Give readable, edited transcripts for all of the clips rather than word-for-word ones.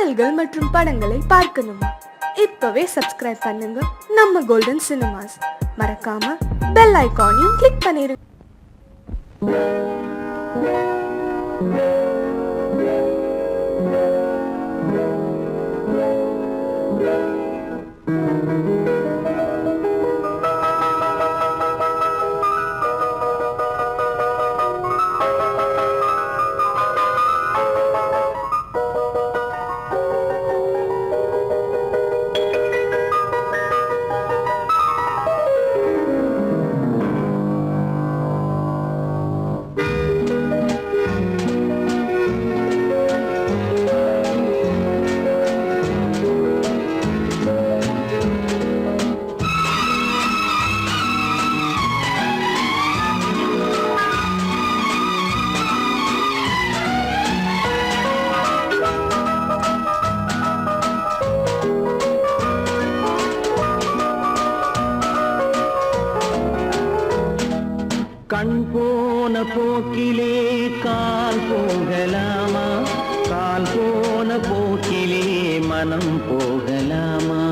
பாடல்கள் மற்றும் படங்களை பார்க்கணுமா? இப்பவே சப்ஸ்கிரைப் பண்ணுங்க நம்ம கோல்டன் சினிமாஸ். மறக்காம பெல் ஐகானையும் கிளிக் பண்ணிருங்க. கண் போன போக்கிலே கால் போகலாமா? கால் போன போக்கிலே மனம் போகலாமா?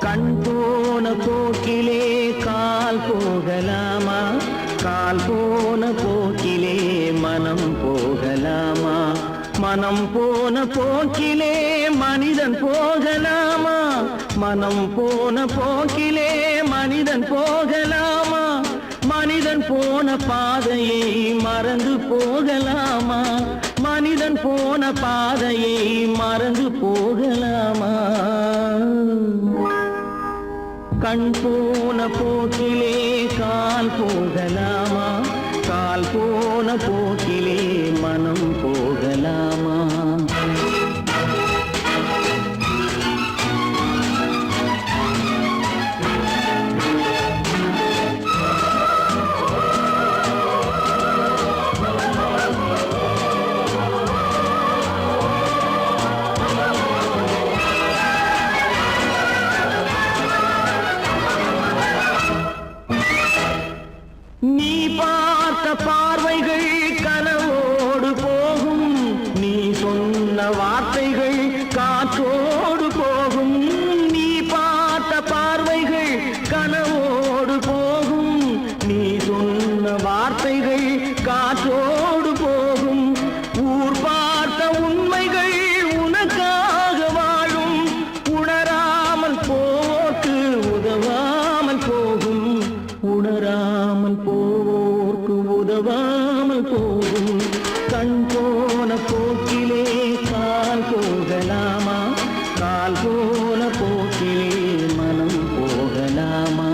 கண் போன போக்கிலே கால் போகலாமா? கால் போன போக்கிலே மனம் போகலாமா? மனம் போன போக்கிலே மனிதன் போகலாமா? மனம் போன போக்கிலே மனிதன் போகலாமா? மனிதன் போன பாதையை மறந்து போகலாமா? மனிதன் போன பாதையை மறந்து போகலாமா? கண் போன போக்கிலே கால் போகலாமா? கால் போன போக்கிலே மனம் போகலாமா? நீ பார்த்த பார்வைகள் கனவோடு போகும், நீ சொன்ன வார்த்தைகள் காற்றோடு போகும். நீ பார்த்த பார்வைகள் கனவோடு போகும், நீ சொன்ன வார்த்தைகள் காற்றோடு போகும். ஊர் பார்த்த உண்மைகள் உனக்காக வாழும், உணராமல் போக்கு உதவாமல் போகும். உணராமல் போர்க்கு உதவாமல் போகும். கண் போன போக்கிலே கால் போகலாமா? கால் போன போக்கிலே மனம் போகலாமா?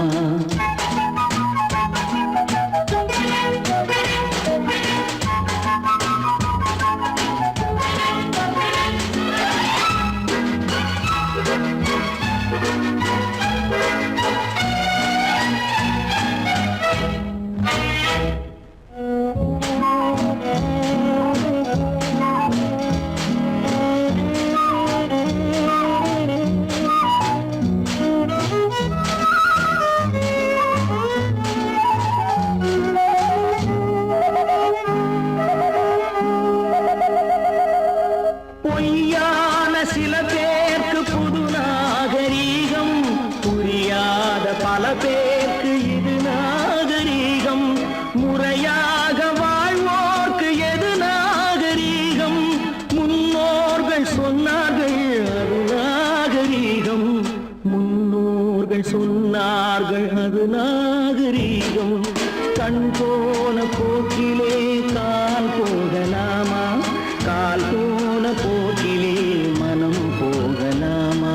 பொய்யான சில பேருக்கு புது நாகரீகம், புரியாத பல பேருக்கு இது நாகரீகம். முறையாக வாழ்வோர்க்கு எது நாகரீகம்? முன்னோர்கள் சொன்னார்கள் அது நாகரீகம். முன்னோர்கள் சொன்னார்கள் அது நாகரீகம். கண் போன போக்கிலே கால் போகலாமா? கால் போன போக்கிலே மனம் போகலாமா?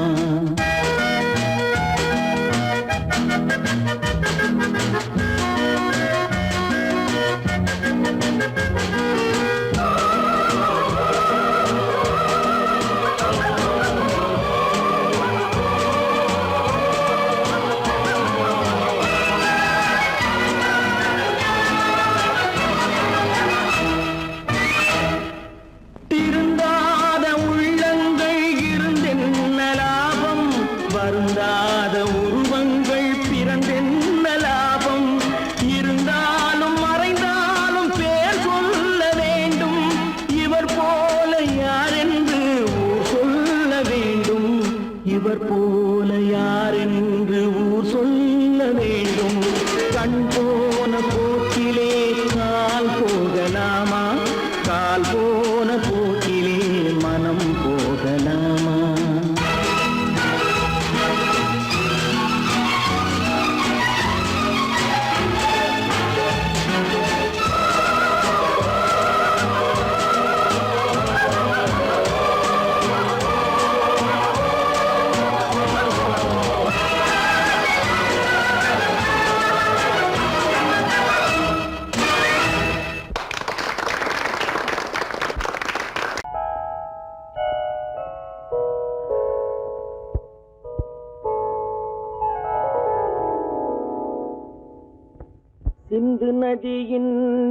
சிந்து நதியின்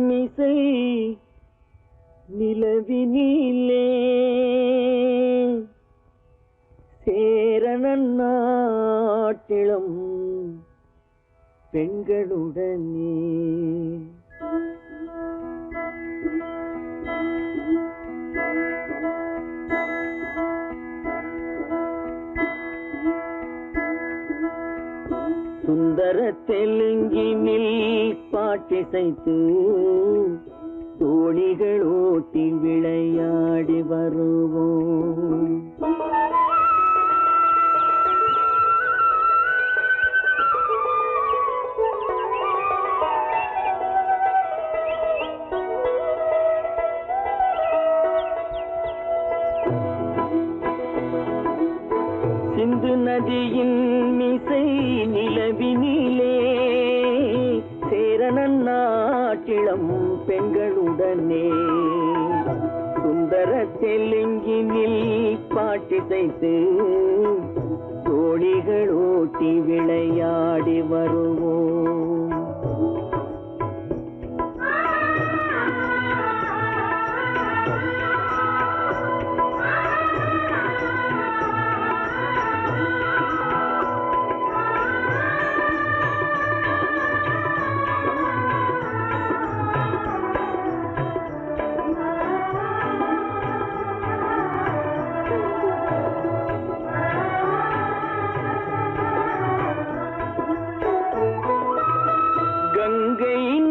மிசை நிலவினிலே சேரணன் நாட்டிளம் பெண்களுடனே சுந்தர தெலுங்கினில் பாட்டிசைத்து தோணிகள் ஓட்டி விளையாடி வருவோம். சிந்து நதியின் மிசை நிலவினிலே சேரணன் நாட்டிளம் பெண்களுடனே சுந்தர தெலுங்கினில் பாட்டிசைத்து தோணிகள் ஓட்டி விளையாடி வருவோம்.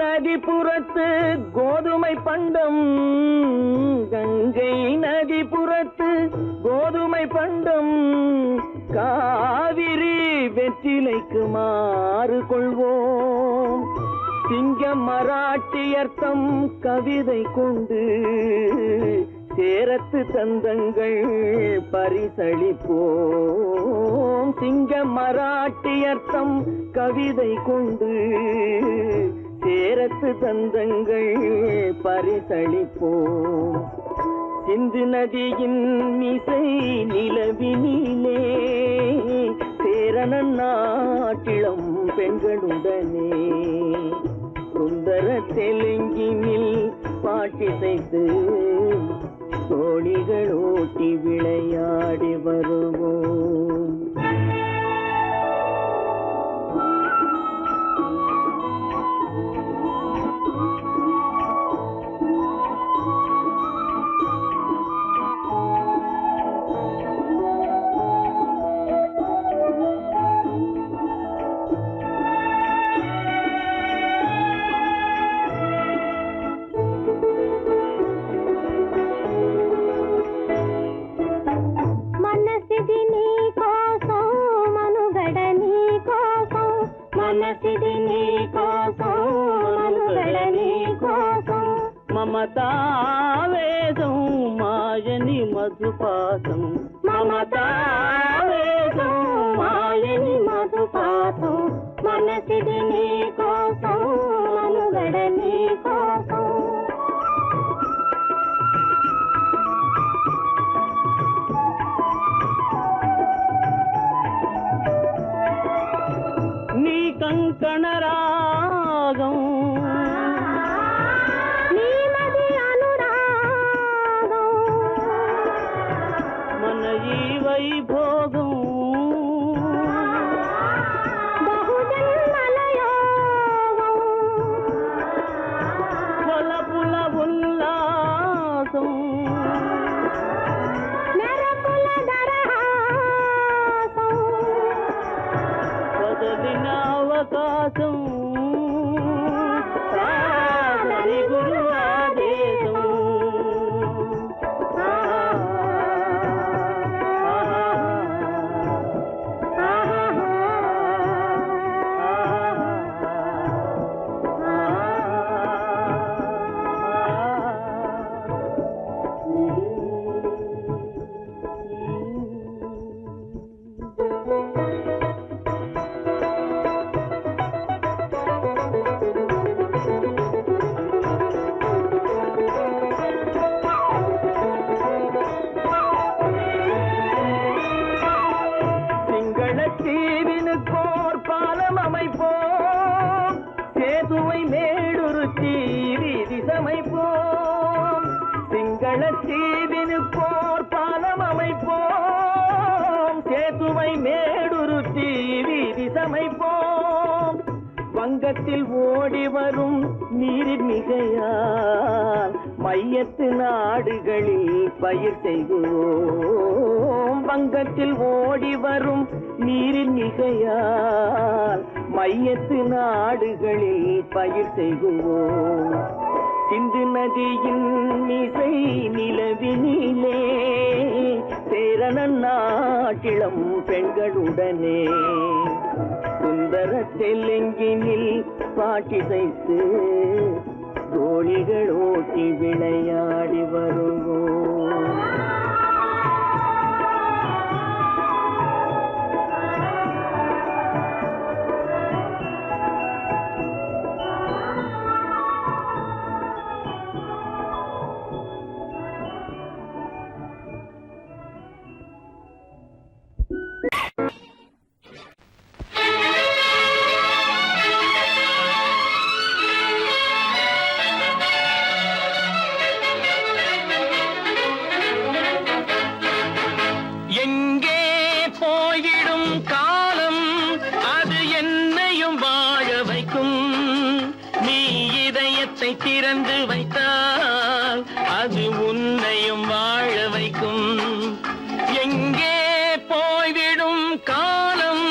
நதிபுறத்து கோதுமை பண்டம் கங்கை நதிபுறத்து கோதுமை பண்டம் காவிரி வெற்றிலைக்கு மாறு கொள்வோம். சிங்க மராட்டியர்த்தம் கவிதை கொண்டு சேரத்து தந்தங்கள் பரிசளிப்போம். சிங்க மராட்டியர்த்தம் கவிதை கொண்டு சேரத்து தந்தங்கள் பரிசளிப்போம். சிந்து நதியின் மிசை நிலவினிலே சேரணன் நாட்டிளம் பெண்களுடனே சுந்தர தெலுங்கினில் பாட்டிசைத்து தோணிகள் ஓட்டி விளையாடி வருவோம். మనసిది నీ కోసం మనుగడ నీ కోసం మమతావేదం మాయని మధుపాసం మమతావేదం మాయని మధుపాసం మనసిది నీ కోసం మనుగడ నీ కోసం కంకణ రాగం నీమది అనురాగం మన ఈ వైభోగం బహుజన్మల యోగం மங்களத்தீவினு போர் பாலம் அமைப்போம், சேதுவை மேடுருத்தி வீதி சமைப்போம். வங்கத்தில் ஓடி வரும் நீரின் மிகையால் மையத்து நாடுகளில் பயிர் செய்கிறோம். வங்கத்தில் ஓடி வரும் நீரின் மிகையால் மையத்து நாடுகளில் பயிர் செய்கிறோம். சிந்து நதியின் மிசை நிலவினிலே சேரண நாட்டிளம் பெண்களுடனே சுந்தர தெலுங்கினில் பாட்டிசைத்து தோழிகள் ஓட்டி விளையாடி வருவோம். திறந்து வைத்தால் அது உன்னையும் வாழ வைக்கும். எங்கே போய்விடும் காலம்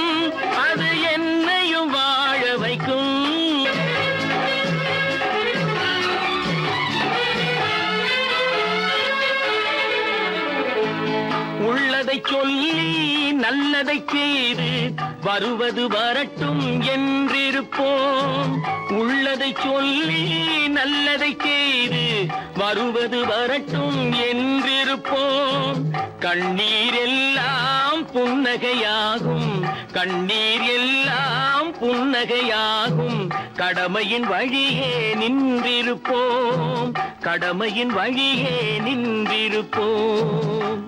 அது என்னையும் வாழ வைக்கும். உள்ளதை சொல்லி நல்லதை செய்து வருவது வரட்டும் என்றிருப்போம். உள்ளதை சொல்லி நல்லதை செய்து வருவது வரட்டும் என்றிருப்போம். கண்ணீர் எல்லாம் புன்னகையாகும், கண்ணீர் எல்லாம் புன்னகையாகும். கடமையின் வழியே நின்றிருப்போம், கடமையின் வழியே நின்றிருப்போம்.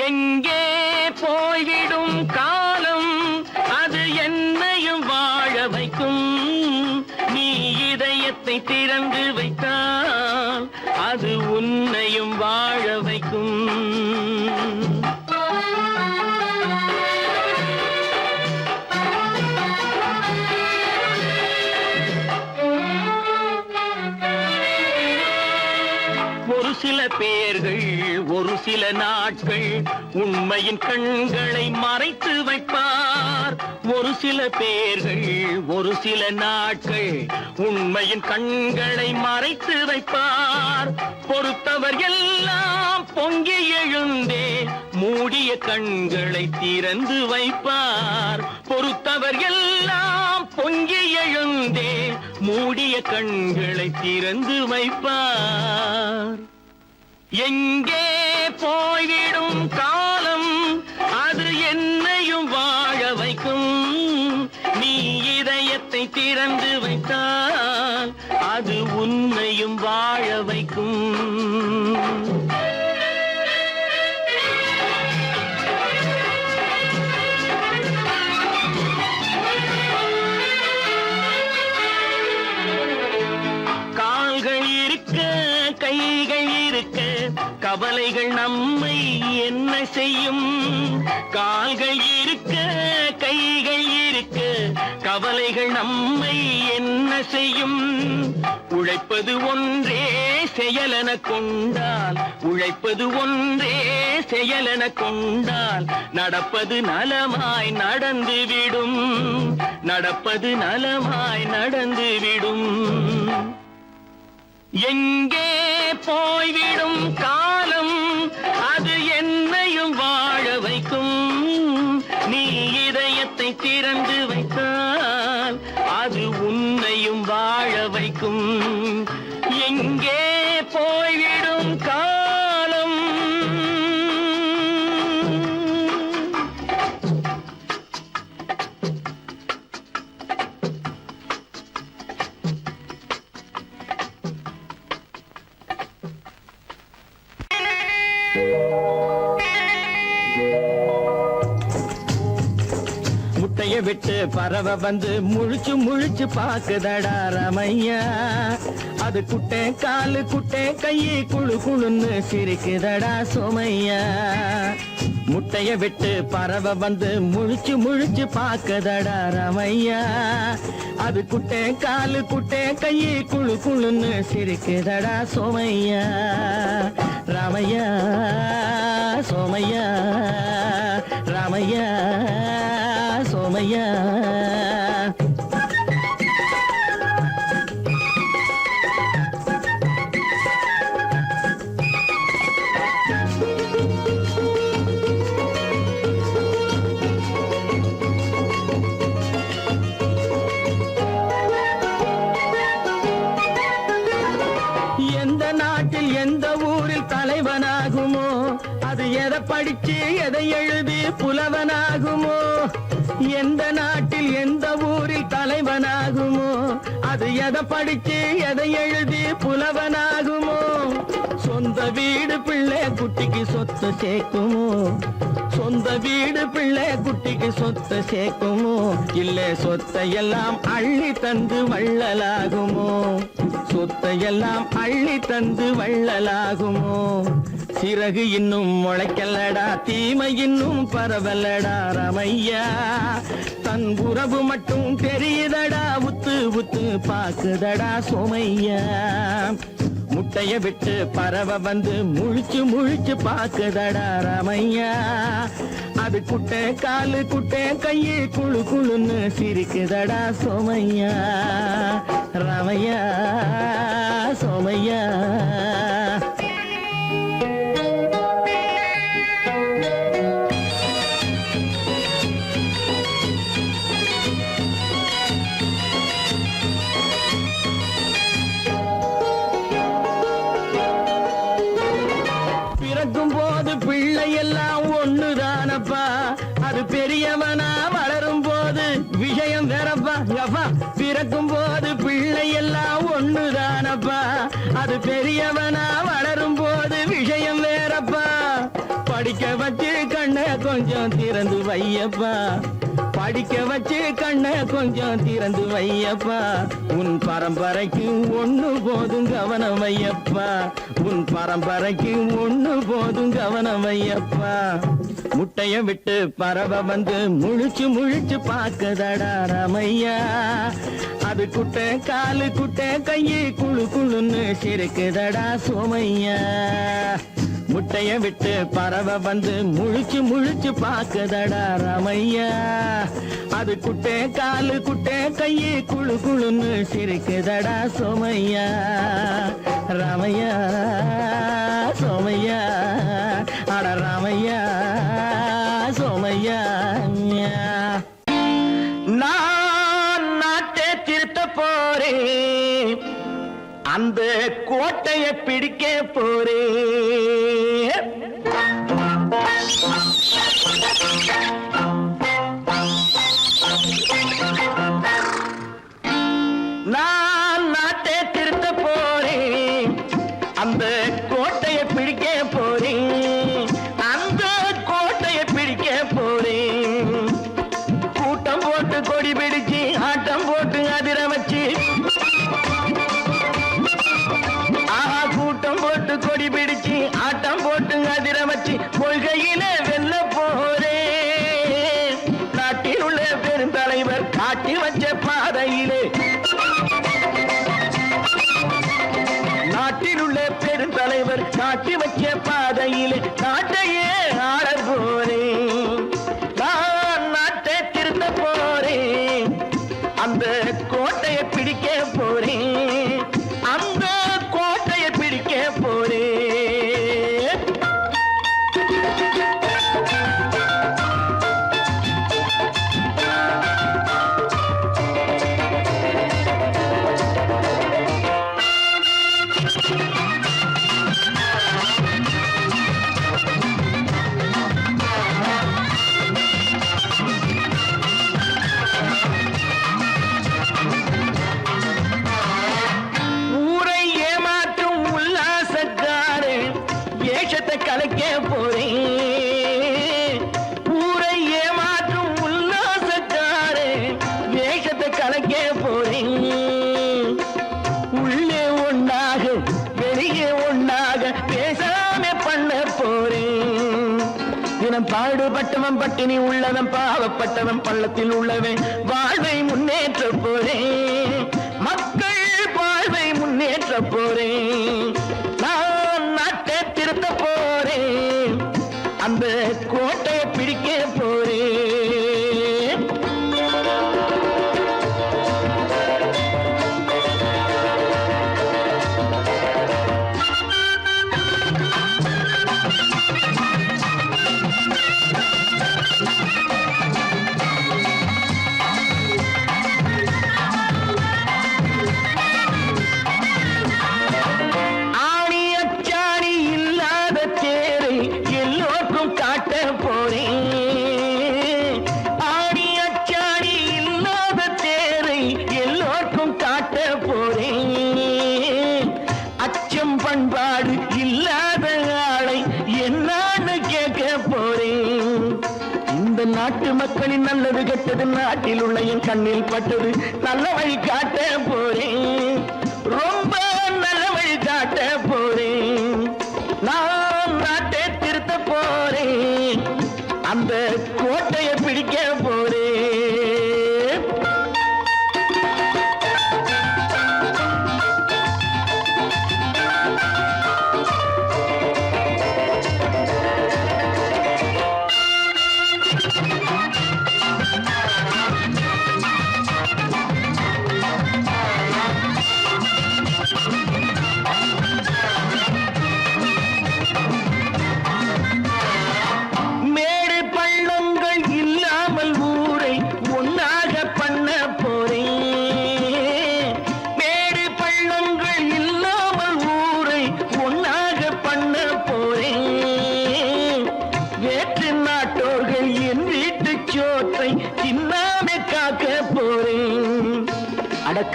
எங்கே போய்விடும் காலம் அது என்னையும் வாழ வைக்கும். நீ இதயத்தை திறந்து வைத்தால் அது உன்னையும் வாழ வைக்கும். ஒரு சில பேர்கள் ஒரு சில நாட்கள் உண்மையின் கண்களை மறைத்து வைப்பார். ஒரு சில பேர்கள் ஒரு சில நாட்கள் உண்மையின் கண்களை மறைத்து வைப்பார். பொறுத்தவர் எல்லாம் பொங்கி எழுந்தே மூடிய கண்களை திறந்து வைப்பார். பொறுத்தவர் எல்லாம் பொங்கி எழுந்தே மூடிய கண்களை திறந்து வைப்பார். எங்கே போய்விடும் காலம் அது என்னையும் வாழ வைக்கும். நீ இதயத்தை திறந்து வைத்தால் அது உன்னையும் வாழ வைக்கும். கால்கள் இருக்க கைகள் இருக்க கவலைகள் நம்மை என்ன செய்யும். கால்கள் இருக்க கைகள் இருக்க கவலைகள் நம்மை என்ன செய்யும். உழைப்பது ஒன்றே செயலென கொண்டால், உழைப்பது ஒன்றே செயலென கொண்டால் நடப்பது நலமாய் நடந்துவிடும், நடப்பது நலமாய் நடந்துவிடும். எங்கே போய்விடும் காலம் அது என்னையும் வாழ வைக்கும். நீ இதயத்தை திறந்து வைத்தால் அது உன்னையும் வாழ வைக்கும். எங்கே போய்விடும் காலம். முட்டைய விட்டு பறவை வந்து முழிச்சு முழிச்சு பாக்குதடா ரமையா. அது குட்டை காலு குட்டை கையை குழு குழுன்னு சிரிக்குதடா சோமையா முட்டைய விட்டு பறவை வந்து முழிச்சு முழிச்சு பாக்குதடா ரமையா அது குட்டை காலு குட்டை கையை குழு குழுன்னு சிரிக்குதடா சோமையா ராமையா சோமையா ராமையா சோமையா எந்த நாட்டில் எந்த ஊரில் தலைவனாகுமோ அது எதை படிச்சு எதை எழுதி புலவனாகுமோ எந்த நாட்டில் எந்த ஊரில் தலைவனாகுமோ அது எதை படிச்சு எதை எழுதி புலவனாகுமோ சொந்த வீடு பிள்ளை குட்டிக்கு சொத்து சேர்க்குமோ சொந்த வீடு பிள்ளை குட்டிக்கு சொத்து சேர்க்குமோ இல்ல சொத்தை எல்லாம் அள்ளி தந்து வள்ளலாகுமோ சொத்தை எல்லாம் அள்ளி தந்து வள்ளலாகுமோ சிறகு இன்னும் முளைக்கல்லடா தீமை இன்னும் பரவலடா ரமையா தன் உறவு மட்டும் தெரியுதடா உத்து உத்து பாக்குதடா சோமையா முட்டைய விட்டு பறவை வந்து முழிச்சு முழிச்சு பாக்குதடா ரமையா அது குட்டை காலு குட்டை கையை குழு குழுன்னு சிரிக்குதடா சோமையா ரமையா சோமையா பிறக்கும் போது பிள்ளை எல்லாம் ஒண்ணுதானப்பா அது பெரியவனா வளரும் போது விஷயம் வேறப்பா அப்பா பிறக்கும் போது பிள்ளை எல்லாம் ஒண்ணுதானப்பா அது பெரியவனா வளரும் போது விஷயம் வேறப்பா படிக்க வச்சு கண்ணை கொஞ்சம் திறந்து வையப்பா படிக்க வச்சு கண்ணை கொஞ்சம் திறந்து வையப்பா உன் பரம்பரைக்கு ஒண்ணு போதும் கவனம் வையப்பா உன் பரம்பரைக்கு ஒண்ணு போதும் கவனம் வையப்பா முட்டைய விட்டு பறவை வந்து முழிச்சு முழிச்சு பாக்குதடா ரமையா அது குட்டை காலு குட்டை கையை குழு குழுன்னு சிரிக்குதடா சோமையா முட்டைய விட்டு பறவை வந்து முழிச்சு முழிச்சு பாக்குதடா ரமையா அது குட்டை காலு குட்டை கையை குழு குழுன்னு சிரிக்குதடா சோமையா ரமையா சோமையா அட ரமையா சோமையா நான் நாட்டை திருத்த போறேன் அந்த கோட்டையை பிடிக்க போறேன் நான் நாட்டை திருத்த போறேன் அந்த கோட்டையை பிடிக்க போறேன் அந்த கோட்டையை பிடிக்க போறேன் கூட்டம் போட்டு கொடி பிடிச்சு ஆட்டம் போட்டு அதிர வச்சு கூட்டம் போட்டு கொடி பிடிச்சு ஆட்டம் போட்டு அதிர வச்சு கொள்கையில வெல்ல போறே நாட்டில் உள்ள பெருந்தலைவர் காட்டி வச்ச பாதையிலே நாட்டில் உள்ள பெருந்தலைவர் காட்டி வச்ச பாதையிலே நாட்டையே ஆள போறேன் நான் நாட்டை திருத்த போறேன் அந்த கோட்டையை பிடிக்க போறேன் அந்த கோட்டையை பிடிக்க போறேன் கலைக்க போறேன் ஊரை ஏமாற்றும் உல்லாசக்காரே வேஷத்தை கலைக்க போறேன் உள்ளே ஒண்ணு பேசாம பண்ண போறேன். தினம் பாடுபட்டவன் பட்டினி உள்ளவன் பாவப்பட்டவன் பள்ளத்தில் உள்ளவன் வாழ்வை முன்னேற்ற போறேன். மக்கள் வாழ்வை முன்னேற்ற போறேன். நான் நாட்டை திருத்த போறேன். அந்த கோட்டையை பிடிக்க போறேன். பண்பாடு இல்லாத ஆளை என்னான்னு கேட்க போறேன். இந்த நாட்டு மக்களின் நல்லது கெட்டது நாட்டில் உள்ள என் கண்ணில் பட்டது நல்ல வழி காட்ட போறேன். ரொம்ப நல்ல வழி காட்ட போறேன். நான் நாட்டை திருத்த போறேன். அந்த கோட்டையை பிடிக்க போறேன்.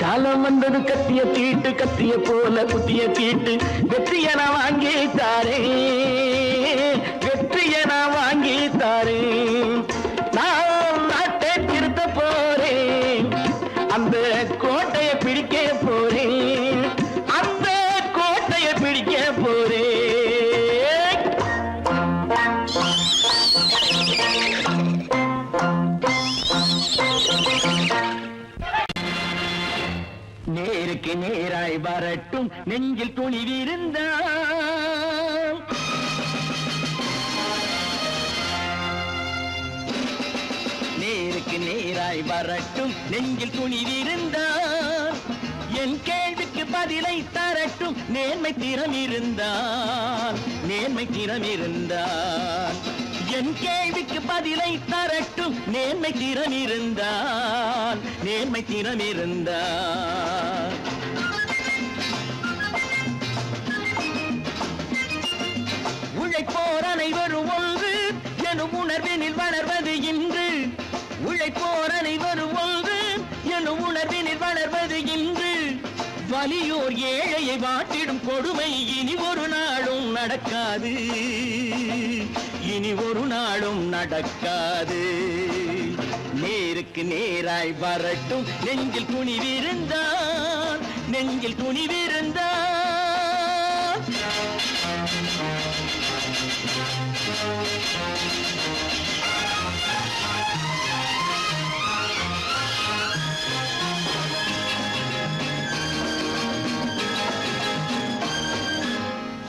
காலம் வந்தது கத்திய தீட்டு கத்திய போல குத்திய தீட்டு வெற்றிய நான் வாங்கி தாரே. வெற்றிய நான் வாங்கி தாரே. நான் நாட்டை திருத்த போறேன். அந்த கோட்டையை பிடிக்க போறேன். அந்த கோட்டையை பிடிக்க போறேன். நேருக்கு நேராய் வரட்டும் நெஞ்சில் துணிவிருந்தான். நேருக்கு நேராய் வரட்டும் நெஞ்சில் துணிவிருந்தான். என் கேள்விக்கு பதிலை தரட்டும் நேர்மை திறம் இருந்தான். நேர்மை திறம் இருந்தான். என் கேள்விக்கு பதிலை தரட்டும் நேர்மை திறம் இருந்தான். நேர்மை திறம் இருந்தான். உழைப்போர் அனைவரும் ஒன்று எனும் உணர்வினில் வளர்வது இன்று. உழைப்போர் அனைவரும் ஒன்று எனும் உணர்வினில் வளர்வது இன்று. வலியோர் ஏழையை வாட்டிடும் கொடுமை இனி ஒரு நாளும் நடக்காது. இனி ஒரு நாளும் நடக்காது. நேருக்கு நேராய் வரட்டும் நெஞ்சில் துணிவிருந்தான். நெஞ்சில் துணிவிருந்தான்.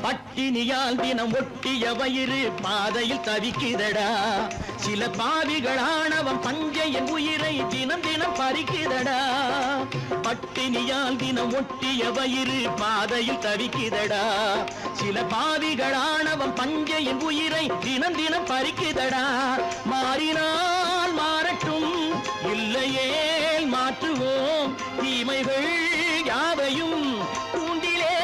பட்டினியால் தினம் ஒட்டிய வயிறு பாதையில் தவிக்குதடா. சில பாவிகளானவன் பஞ்சையின் உயிரை தினம் தினம் பறிக்குதடா. பட்டினியால் தினம் ஒட்டிய வயிறு பாதையில் தவிக்குதடா. சில பாவிகளானவன் பஞ்சையின் உயிரை தினம் தினம் பறிக்குதடா. மாறினால் மாறட்டும் இல்லையே மாற்றுவோம். தீமைகள் யாவையும் கூண்டிலே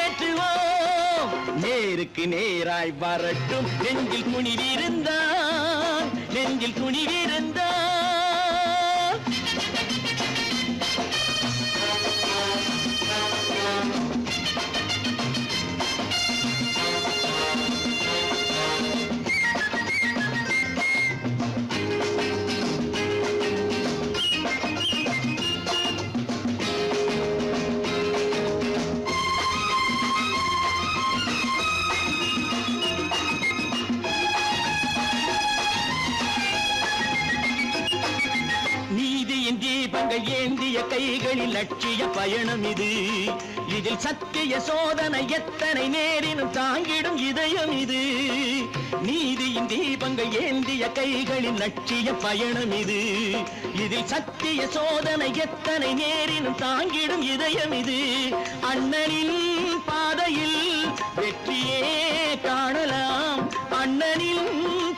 ஏற்றுவோம். நேருக்கு நேராய் வரட்டும் நெஞ்சில் துணிவிருந்தான். நெஞ்சில் துணிவிருந்தான். தீபங்கள் ஏந்திய கைகளில் லட்சிய பயணம் இது. இதில் சத்திய சோதனை எத்தனை நேரினும் தாங்கிடும் இதயம் இது. நீதியின் தீபங்கள் ஏந்திய கைகளில் லட்சிய பயணம் இது. இதில் சத்திய சோதனை எத்தனை நேரினும் தாங்கிடும் இதயம் இது. அண்ணனின் பாதையில் வெற்றியே காணலாம். அண்ணனின்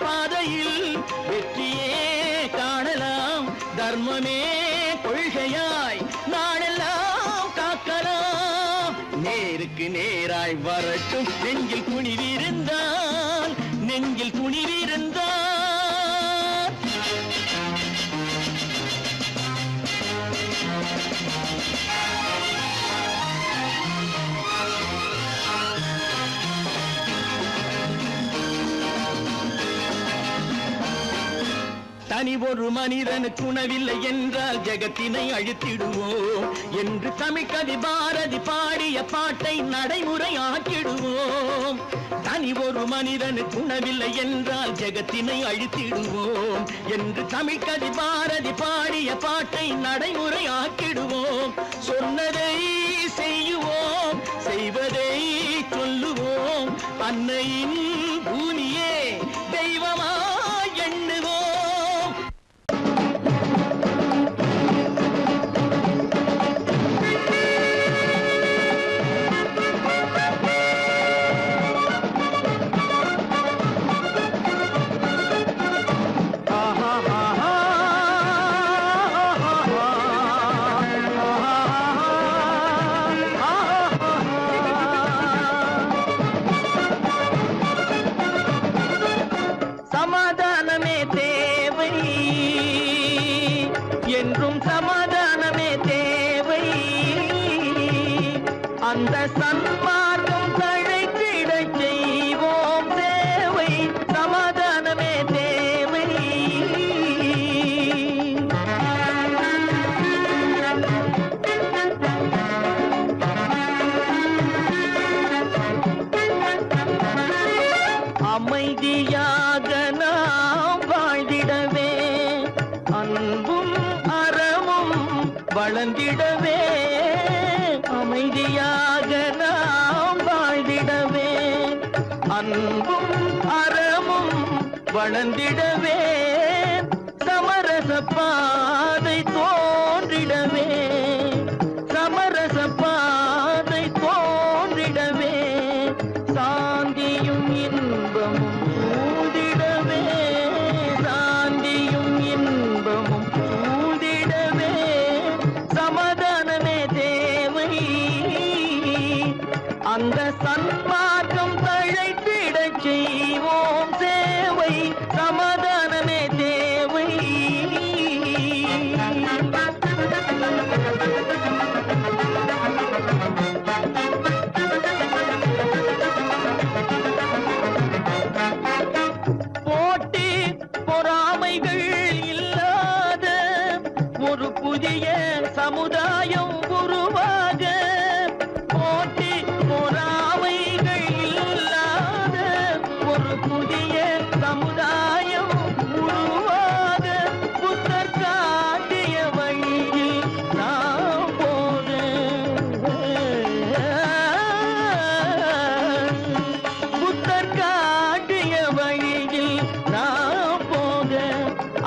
பாதையில் வெற்றியே காணலாம். தர்மமே கொள்கையாய் நாளெல்லாம் காக்கலாம். நேருக்கு நேராய் வரட்டும் நெஞ்சில் துணிவிருந்தால், நெஞ்சில் துணிவிருந்தால். தனி ஒரு மனிதனுக்கு உணவில்லை என்றால் ஜெகத்தினை அழித்திடுவோம் என்று தமிழ்கவி பாரதி பாடிய பாட்டை நடைமுறையாக்கிடுவோம். தனி ஒரு மனிதனுக்கு உணவில்லை என்றால் ஜெகத்தினை அழித்திடுவோம் என்று தமிழ்கவி பாரதி பாடிய பாட்டை நடைமுறையாக்கிடுவோம். சொன்னதை செய்யுவோம், செய்வதை சொல்லுவோம். அன்னையின் பூமியே தெய்வமா எண்ணுவோம். சமாதானமே தேவை என்றும் சமாதானமே தேவை. அந்த சன்மார்க்கம் தழைத்திடச் செய்வோம் சேவை. சமாதானமே தேவை. அமைதியாக நாம் வாழ்ந்திடவே, அன்பும் அறமும் வளர்ந்திடவே. அமைதியாக நாம் வாழ்ந்திடவே, அன்பும் அறமும் வளர்ந்திடவே. சமரச பாதை தோன்றிடவே, சமரச பாதை தோன்றிடவே. சாந்தியும் இன்பமும் சூழ்ந்திடவே, சாந்தியும் இன்பமும் சூழ்ந்திடவே. சமாதானமே தேவை. அந்த சன்மார்க்கம் தழைத்திடச் செய்வோம் சேவை. சமாதானமே தேவை. போட்டி பொறாமைகள் இல்லாத ஒரு புதிய சமுதாயம் உருவாக. போட்டி பொறாமைகள் இல்லாத ஒரு புதிய சமுதாயம் உருவாக. புத்தர் காட்டிய வழியில் நாம் போக, புத்தர் காட்டிய வழியில் நாம் போக.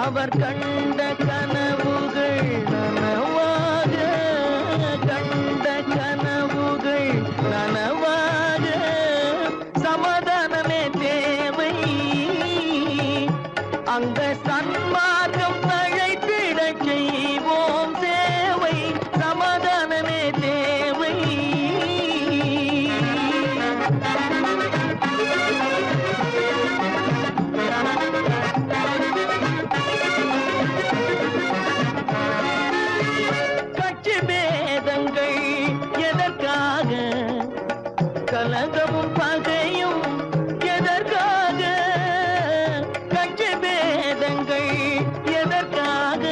அவர் கண்ட கனவுகள் நனவாக, கண்ட கனவுகள் நனவாக. சமாதானமே தேவை. அங்க சன்மார்க்கம் தழைத்திடச் செய்வோம் சேவை. சமாதானமே தேவை. கட்சி பேதங்கள் எதற்காக, கலகமும் பகையும் எதற்காக. கட்சி பேதங்கள் எதற்காக,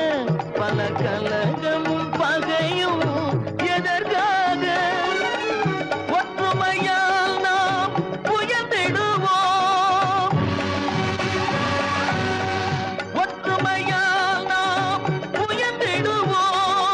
பல கலகமும் பகையும் எதற்காக. ஒற்றுமையால் நாம் உயர்ந்திடுவோம், ஒற்றுமையால் நாம் உயர்ந்திடுவோம்.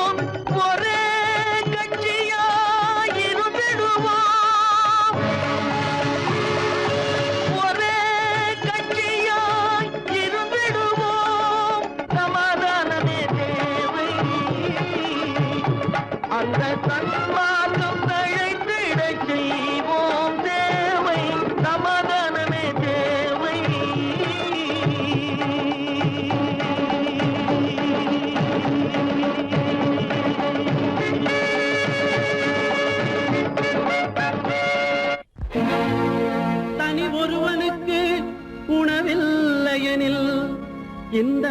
இந்த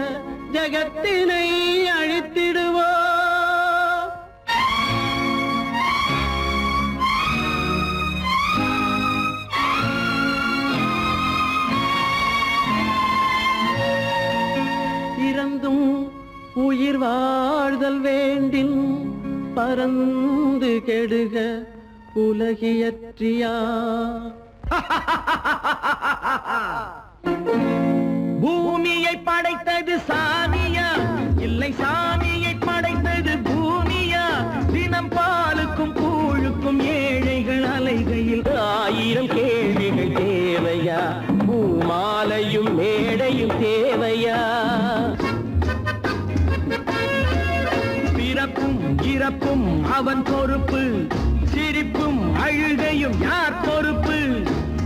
ஜகத்தினை அழித்திடுவோ. இறந்தும் உயிர் வாழ்தல் வேண்டின் பறந்து கெடுக உலகியற்றியா. பூமியை படைத்தது சாமியா, இல்லை சாமியை படைத்தது பூமியா? தினம் பாலுக்கும் கூழுக்கும் ஏழைகள் அலைகையில் 1000 கேள்விகள் தேவையா? பூமாலையும் மேடையும் தேவையா? பிறப்பும் இறப்பும் அவன் பொறுப்பு, சிரிப்பும் அழுகையும் யார் பொறுப்பு?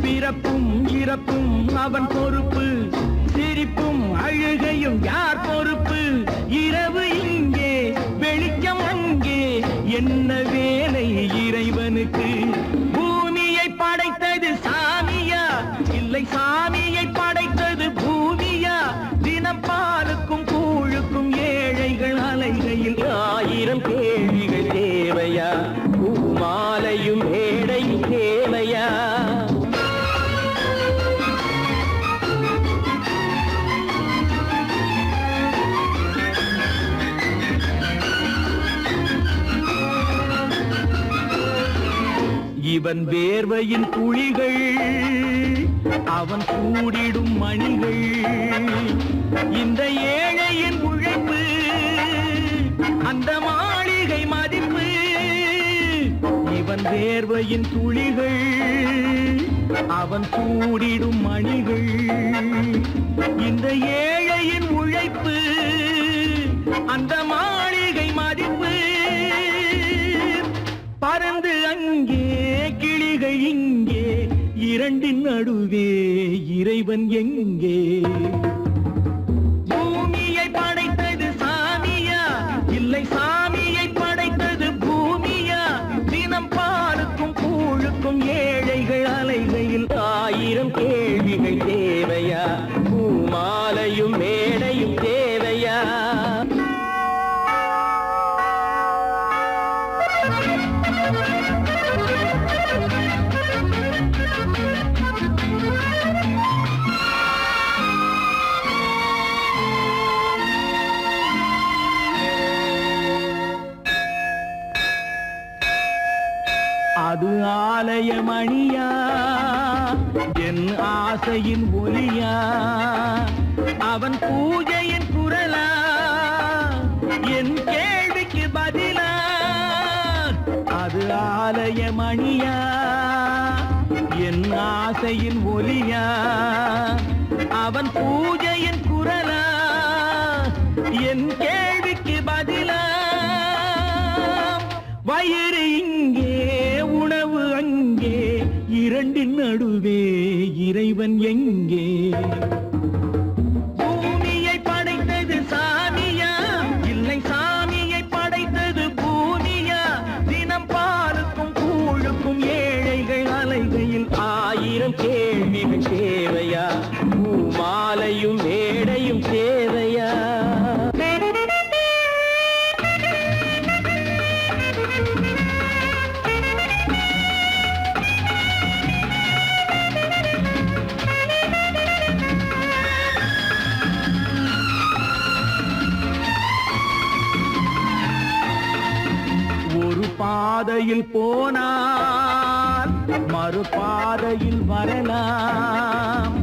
பிறப்பும் இறப்பும் அவன் பொறுப்பு, சிரிப்பும் அழுகையும் யார் பொறுப்பு? இரவு இங்கே வெளிச்சம் அங்கே, என்ன வேலை இறைவனுக்கு? பூமியை படைத்தது சாமியா, இல்லை சாமியை படைத்தது பூமியா? தினம் பாலுக்கும் கூழுக்கும் ஏழைகள் அலைகையில் 1000 கேள்விகள் தேவையா? பூமாலையும் மேடையும் தேவையா? இவன் வேர்வையின் துளிகள், அவன் கூடிடும் மணிகள், இந்த ஏழையின் உழைப்பு, அந்த மாளிகை மதிப்பு. இவன் வேர்வையின் துளிகள், அவன் கூடிடும் மணிகள், இந்த ஏழையின் உழைப்பு, அந்த மாளிகை மதிப்பு. பறந்து அங்கே கிளிகள் இங்கே, இரண்டின் நடுவே இறைவன் எங்கே? பூமியை படைத்தது சாமியா, இல்லை சாமியை படைத்தது பூமியா? தினம் பாலுக்கும் கூழுக்கும் ஏழைகள் அலைகையில் 1000 கேள்விகள் தேவையா? பூமாலையும் மேடையும் தேவையா? அது ஆலயமணியா, என் ஆசையின் ஒலியா? அவன் பூஜையின் குரலா, என் கேள்விக்கு பதிலா? அது ஆலயமணியா, என் ஆசையின் ஒலியா? அவன் பூஜையின் குரலா, என் கேள்விக்கு பதிலா? வயிறு இங்கே உணவு அங்கே, இரண்டின் நடுவே இறைவன் எங்கே? பூமியை படைத்தது சாமியா, இல்லை சாமியை படைத்தது பூமியா? தினம் பாலுக்கும் கூழுக்கும் ஏழைகள் அலைகையில் 1000 கேள்விகள் தேவையா? பூமாலையும் மேடையும் தேவையா? பாதையில் போனால் மறுபாதையில் வரலாம்.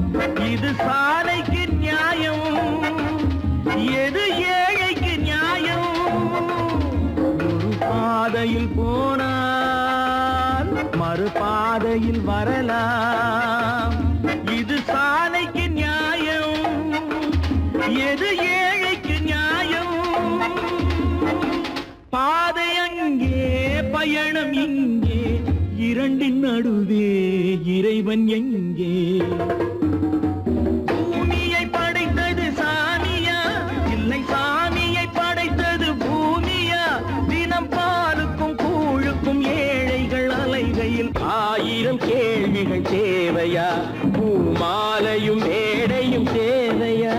இது சாலைக்கு நியாயம், எது ஏழைக்கு நியாயம்? ஒரு பாதையில் போனால் மறுபாதையில் வரலாம். இது சாலைக்கு நியாயம், எது ஏழைக்கு நியாயம்? பாதை அங்கே பயணம் இங்கே, இரண்டின் நடுவே இறைவன் எங்கே? பூமியை படைத்தது சாமியா, இல்லை சாமியை படைத்தது பூமியா? தினம் பாலுக்கும் கூழுக்கும் ஏழைகள் அலைகையில் 1000 கேள்விகள் தேவையா? பூமாலையும் மேடையும் தேவையா?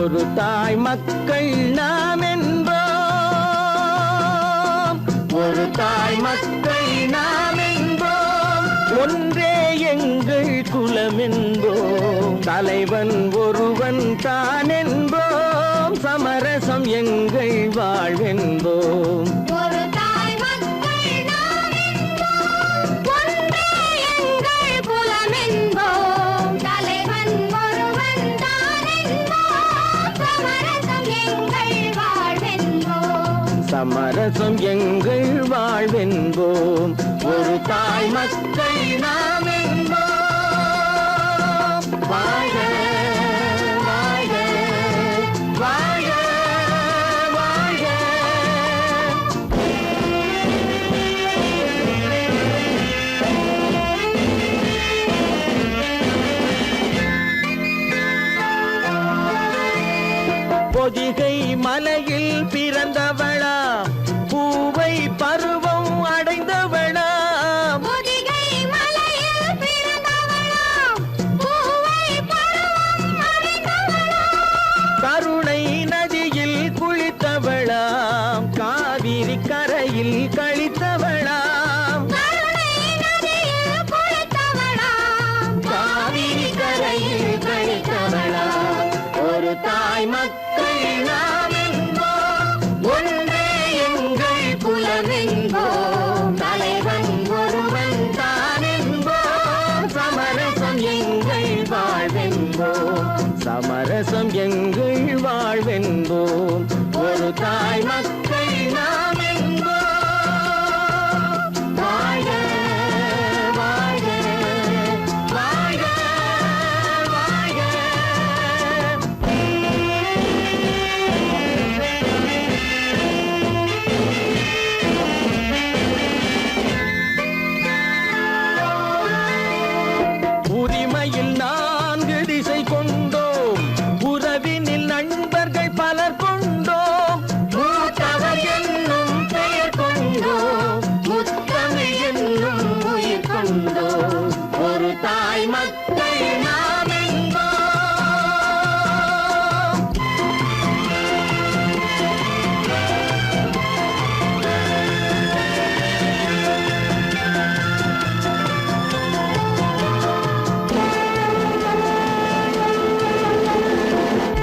ஒரு தாய் மக்கள் நாம் என்போம், ஒரு தாய் மக்கள் நாம் என்போம், ஒன்றே எங்கள் குலம் என்போம், தலைவன் ஒருவன் தான் என்போம், சமரசம் எங்கள் வாழ்வென்போம். ஒரு தாய் மக்கள் நாம் என்போம், ஒன்றே எங்கள் குலம் என்போம், தலைவன் ஒருவன் தான் என்போம், சமரசம் எங்கள் வாழ்வென்போம். சமரசம் எங்கள் வாழ்வென்போம், ஒரு தாய் மக்கள் நாம் என்போம். வாழ்க வாழ்க வாழ்க வாழ்க. பொதிகை மலையில் பிறந்தவளா, பூவை பருவம் அடைந்தவளா, பொதிகை மலையில் பிறந்தவளாம், பூவை பருவம் அடைந்தவளாம், கருணை நதியில் குளித்தவளாம், காவிரி கரையில் கழித்தவளாம், கருணை நதியில் குளித்தவளாம், காவிரி கரையில் கழித்தவளாம். ஒரு தாய் மக்கள் நாம் என்போம், ஒன்றே எங்கள் குலம் என்போம், தலைவன் ஒருவன் தான் என்போம், சமரசம் எங்கள் வாழ்வென்போம், சமரசம் எங்கள் வாழ்வென்போம், ஒரு தாய் மக்கள் நாம் என்போம். வாழ்க வாழ்க வாழ்க வாழ்க. உரிமையில் 4 திசை கொண்டோம், உறவினில் நண்பர்கள் பலர் கொண்டோம், மூத்தவர் என்னும் பெயர் கொண்டோம், முத்தமிழ் என்னும் உயிர் கொண்டோம், ஒரு தாய் மக்கள் நாம் என்போம்.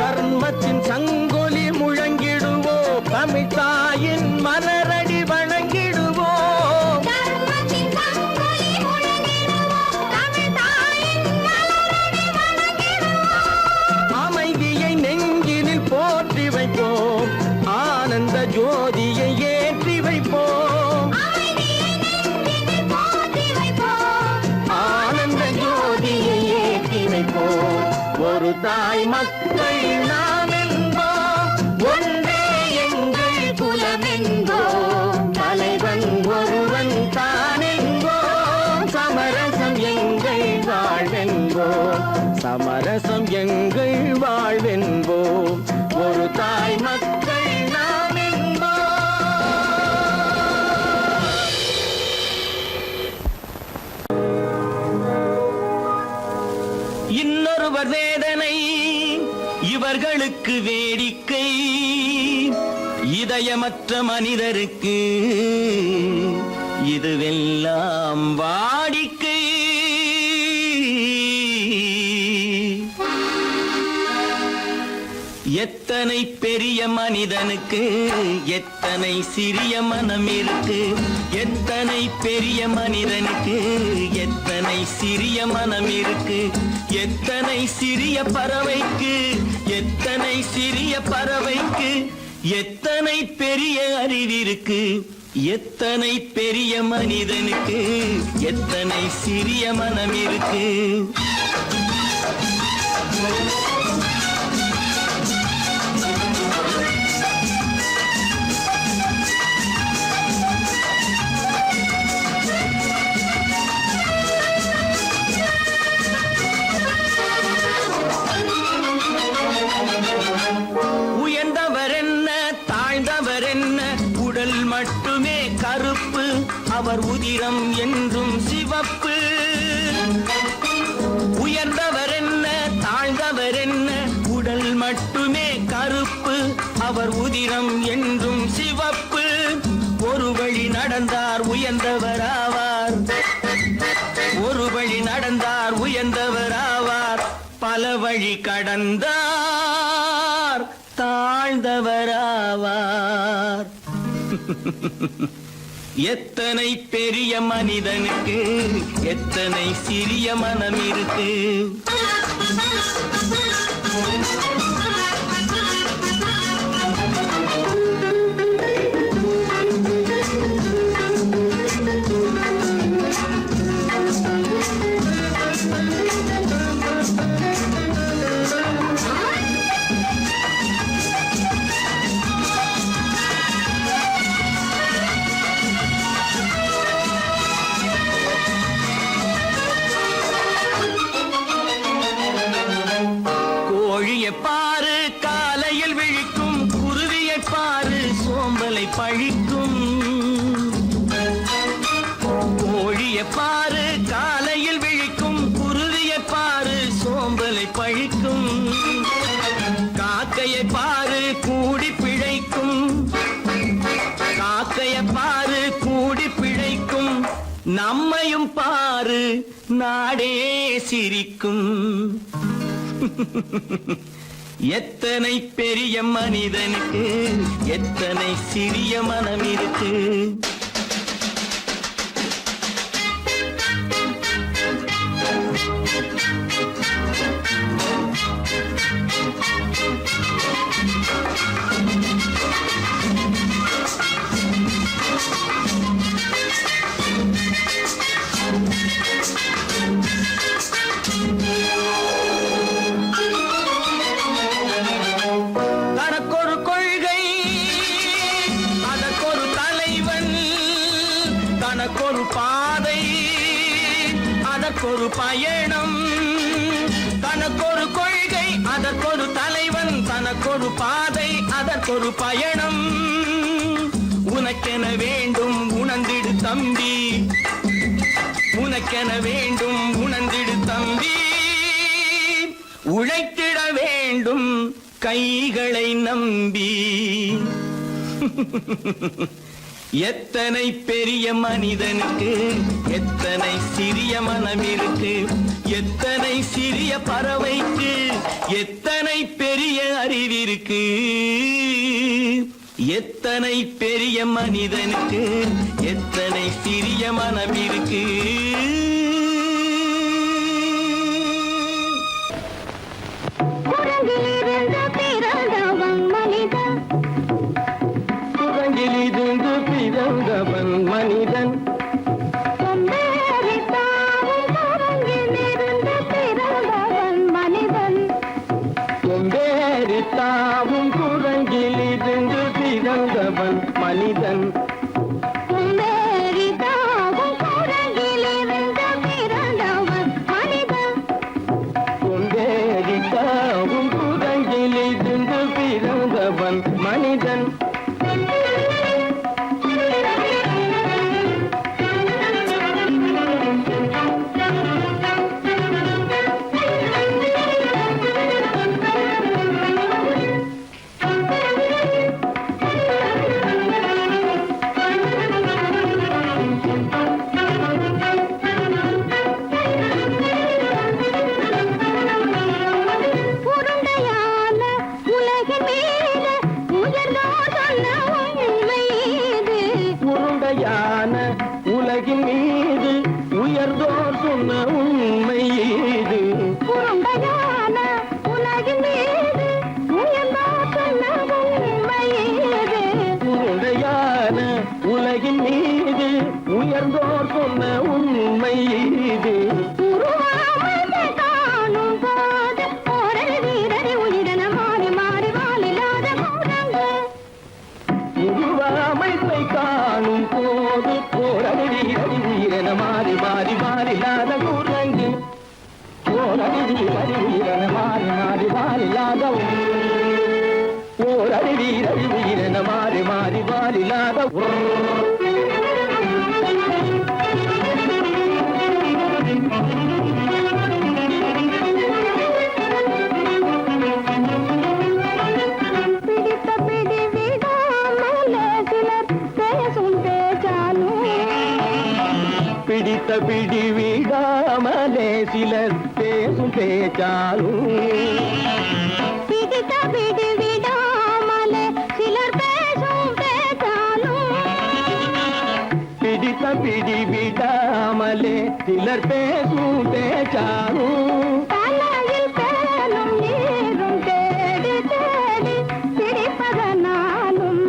தர்மத்தின் சங்கொலி முழங்கிடுவோம், தமிழ் தாயின் மலரடி வணங்கிடுவோம், தர்மத்தின் சங்கொலி முழங்கிடுவோம், தமிழ் தாயின் மலரடி வணங்கிடுவோம், அமைதியை நெஞ்சினில் போற்றி வைப்போம், ஆனந்த ஜோதியை ஏற்றி வைப்போம், அமைதியை நெஞ்சினில் போற்றி வைப்போம், ஆனந்த ஜோதியை ஏற்றி வைப்போம், ஒரு தாய் மக்கள் நாம் என்போம், ஒன்றே எங்கள் குலம் என்போம், தலைவன் ஒருவன் தான் என்போம், சமரசம் எங்கள் வாழ்வென்போம், சமரசம் எங்கள் வாழ்வென்போம், ஒரு தாய் மக்கள் நாம் என்போம். இன்னொருவர் வேதனை இவர்களுக்கு வேடிக்கை, இதயமற்ற மனிதருக்கு இதுவெல்லாம் வாடிக்கை. எத்தனை பெரிய மனிதனுக்கு எத்தனை சிறிய மனம் இருக்கு, எத்தனை பெரிய மனிதனுக்கு எத்தனை சிறிய மனம் இருக்கு, எத்தனை சிறிய பறவைக்கு எத்தனை சிறிய பறவைக்கு எத்தனை பெரிய அறிவிருக்கு, எத்தனை பெரிய மனிதனுக்கு எத்தனை சிறிய மனம் இருக்கு. உயர்ந்தவர் என்ன தாழ்ந்தவர் என்ன, உடல் மட்டுமே கருப்பு, அவர் உதிரம் என்றும் சிவப்பு. உயர்ந்தவர் என்ன தாழ்ந்தவர் என்ன, உடல் மட்டுமே அவர் உதிரம் என்றும் சிவப்பு. ஒரு வழி நடந்தார் உயர்ந்தவராவார், ஒரு வழி நடந்தார் உயர்ந்தவராவார். பல வழி கடந்தார் தாழ்ந்தவராவார். எத்தனை பெரிய மனிதனுக்கு எத்தனை சிறிய மனம் இருக்கு. கோழியை பாரு காலையில் விழிக்கும், குருவியை பாரு சோம்பலை பழிக்கும். கோழியை பாரு காலையில் விழிக்கும், குருவியை பாரு சோம்பலை பழிக்கும். காக்கையை பாரு கூடி பிழைக்கும், காக்கையை பாரு கூடி பிழைக்கும். நம்மையும் பாரு நாடே சிரிக்கும். எத்தனை பெரிய மனிதனுக்கு எத்தனை சிறிய மனம் இருக்கு. தனக்கொரு கொள்கை அதற்கொரு தலைவன், தனக்கொரு பாதை அதற்கொரு பயணம். தனக்கொரு கொள்கை அதற்கொரு தலைவன், தனக்கொரு பாதை அதற்கொரு பயணம். உனக்கென வேண்டும் உணர்ந்திடு தம்பி, உனக்கென வேண்டும் உணர்ந்திடு தம்பி. உழைத்திட வேண்டும் கைகளை நம்பி. எத்தனை பெரிய மனிதனுக்கு எத்தனை சிறிய மனம் இருக்கு. எத்தனை சிறிய பறவைக்கு எத்தனை பெரிய அறிவிருக்கு. எத்தனை பெரிய மனிதனுக்கு எத்தனை சிறிய மனம் இருக்கு. குரங்கிலிருந்து பிறந்தவன் மனிதன், குரங்கிலிருந்து பிறந்தவன் மனிதன். கொம்பேறித்தாவும் குரங்கிலிருந்து பிறந்தவன் மனிதன். கொம்பேறித்தாவும் குரங்கிலிருந்து பிறந்தவன் மனிதன். கொம்பேறித்தாவும் குரங்கிலிருந்து பிறந்தவன் மனிதன். கொம்பேறித்தாவும் குரங்கிலிருந்து பிறந்தவன் மனிதன். உருண்டையான உலகின் மீது உயர்ந்தோர் சொன்ன உண்மை இது. உருண்டையான உலகின் மீது உயர்ந்தோர் சொன்ன உண்மை இது. உருண்டையான உலகின் மீது உயர்ந்தோர் சொன்ன உண்மை இது. உருண்டையான உலகின் மீது உயர்ந்தோர் சொன்ன உண்மை இது. உருவாமத்தை காணும் போது ஓரடி வீரடி உயிரென மாறி மாறி வாலில்லாத குரங்கு. உருவாமைப்பை காணும் போது போரடி வீரடி வீரன மாறி மாறி மாறில்லாத குரங்கு. போரடி வீரடி வீரன மாறி மாறி மாறில்லாத போரடி வீரடி வீரன மாறி மாறி மாறில்லாத பிடித்த பிடி பிடித்த பிடி விடாமலே சிலர் பேசும் பேச்சாலும் பிடித்த பிடி விடாமலே சிலர் பேசும் பேச்சாலும் பிடித்த பிடி விடாமலே சிலர் பேசும் பேச்சாலும் தலையில் பேனும் நீரும் தேடி தேடி பிடிப்பதனாலும்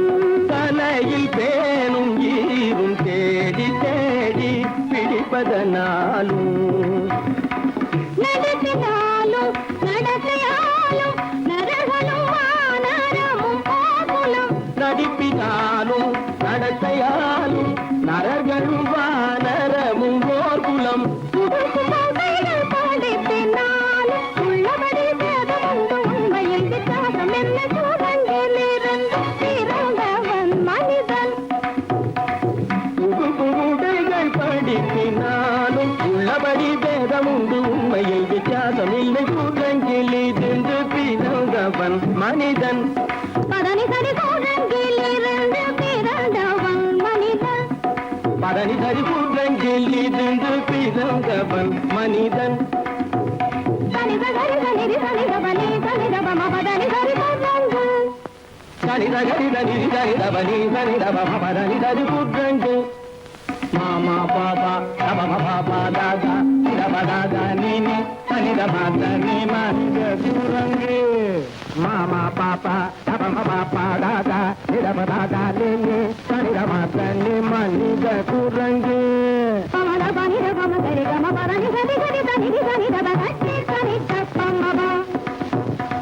தலையில் பேனும் ஈரும் தேடி தேடி பிடிப்பதனாலும் நடத்தினாலும் நடத்தையாலும் நரகனும் வானரமும் கோகுலம் நடிப்பினாலும் நடத்தையாலும் நரர்களும் வானரமும் ஓர்குலம் புதுசுகைகள் படிப்பினாலும் உள்ளபடி வேதம் உண்டு உண்மையில் வித்தியாசம் என்ன சூழலிலிருந்து பிறந்தவன் மனிதன் புகுடைகள் படிப்பினாலும் உள்ளபடி பேதம் உண்டு உண்மையில் வித்தியாசம் இல்லை கூட்டங்கிலிருந்து பிறந்தவன் மனிதன் பதனி சரி சூழலிலிருந்து பிறந்தவன் மனிதன் பதனி சரி கூட்டங்கிலிருந்து பிறந்தவன் மனிதன் தனித சரி சனிதி சனிதபனி சனிதபம பதனி சரி சூழங்கு சனித கரித நிதி சரிதபனி சரிதப பதனி சரி கூட்டங்கு மாமா பாபா தப பாபா தாதா இதப தாதா நீனி சனித மாத நீ மனித கூரங்கு மாமா பாப்பா தப பாப்பா தாதா இதப தாதா நீனி சனித மாத நீ மனித கூரங்கு பமத பனித பம சரி கம பதனி சரி சரி சனிதி சனிதப கட்டி சனி தப்பமப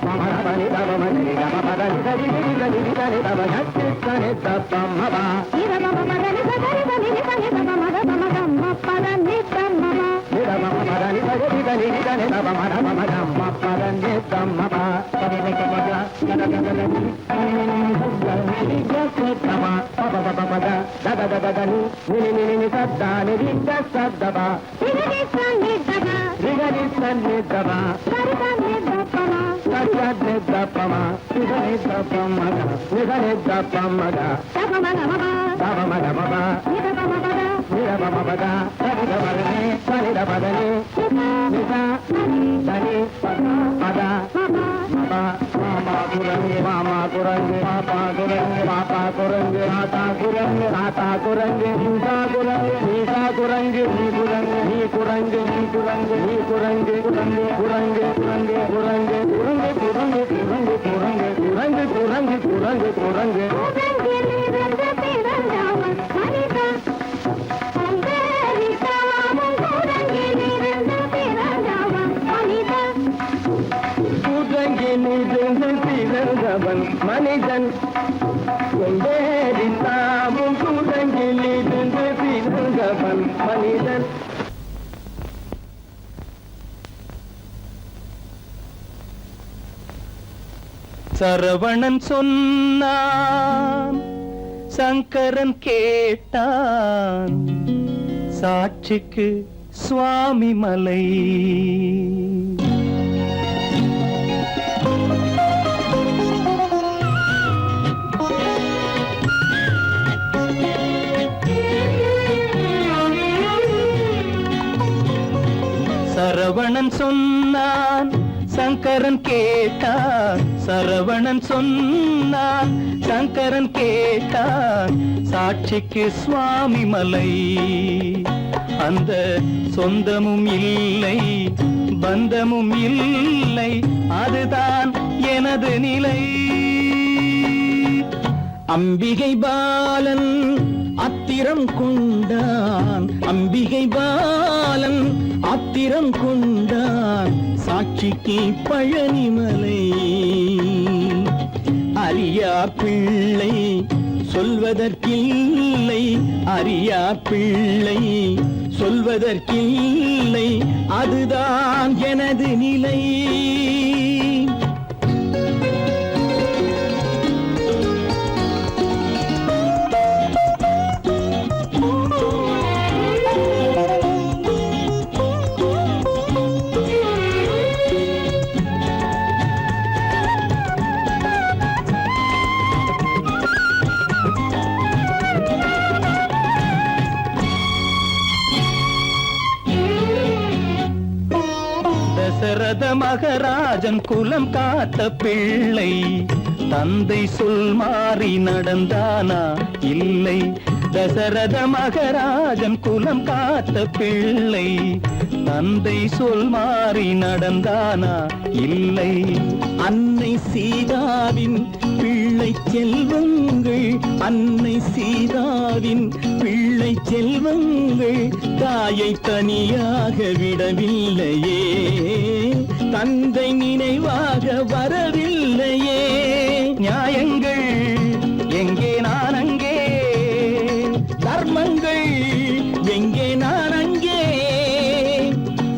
பமரபனி தபமனி தப பதனி சரி சரி சரி சரி தப கட்டி சனி தப்பமபா இதபம பதனி சரி சனிதி சனிதப மத பம கம்ம பதனி தம்மப நிதம பதனி சரி சரி சரி தப மர மம கம்ம பதனி தம்மபா பதனி கமக கதகதனி நினி ஜசதம பப பப பத தத தத தனி நினி சத்த நிதி சத்தப நிதி சனிதப ரிகரி சன்னிதப சரி சனிதபம சத்யத்னி தப்பம நிதனி தப்பமக நிதனி தப்பமக தபமகமப தபமகமப நிதபமபத நிரபமபத சரிதபதனி சரிதபதனி நித தனி பத மாமா குரங்கு மாமா குரங்கு பாப்பா குரங்கு பாப்பா குரங்கு ஆத்தா குரங்கு ஆத்தா குரங்கு நீசா குரங்கு நீசா குரங்கு நீ குரங்கு நீ குரங்கு நீ குரங்கு நீ குரங்கு குரங்கு குரங்கு குரங்கு குரங்கு குரங்கு குரங்கு குரங்கு குரங்கு குரங்கு குரங்கு குரங்கு உலகிலிருந்து பிறந்தவன் மனிதன் அங்கரித்தாமும் உலகிலிருந்து பிறந்தவன் மனிதன் குரங்கிலிருந்து பிறந்தவன் மனிதன் கொண்டேறித்தாமும் குரங்கிலிருந்து பிறந்தவன் மனிதன் சரவணன் சொன்னான் சங்கரன் கேட்டான் சாட்சிக்கு சுவாமி மலை சரவணன் சொன்னான் சங்கரன் கேட்டான் சரவணன் சொன்னான் சங்கரன் கேட்டான் சாட்சிக்கு சுவாமி மலை அந்த சொந்தமும் இல்லை பந்தமும் இல்லை அதுதான் எனது நிலை அம்பிகை பாலன் அத்திரம் கொண்டான் அம்பிகை பாலன் ஆத்திரம் கொண்டான் சாட்சிக்கு பழனிமலை அறியா பிள்ளை சொல்வதற்கில்லை அறியா பிள்ளை சொல்வதற்கில்லை அதுதான் எனது நிலை மகராஜன் குலம் காத்த பிள்ளை. தந்தை சொல் மாறி நடந்தானா? இல்லை. தசரத மகராஜன் குலம் காத்த பிள்ளை. தந்தை சொல் மாறி நடந்தானா? இல்லை. அன்னை சீதாவின் பிள்ளை செல்வங்கள், அன்னை சீதாவின் பிள்ளை செல்வங்கள் தாயை தனியாக விடவில்லையே, தந்தை நினைவாக வரவில்லையே. நியாயங்கள் எங்கே நான் அங்கே, தர்மங்கள் எங்கே நான் அங்கே.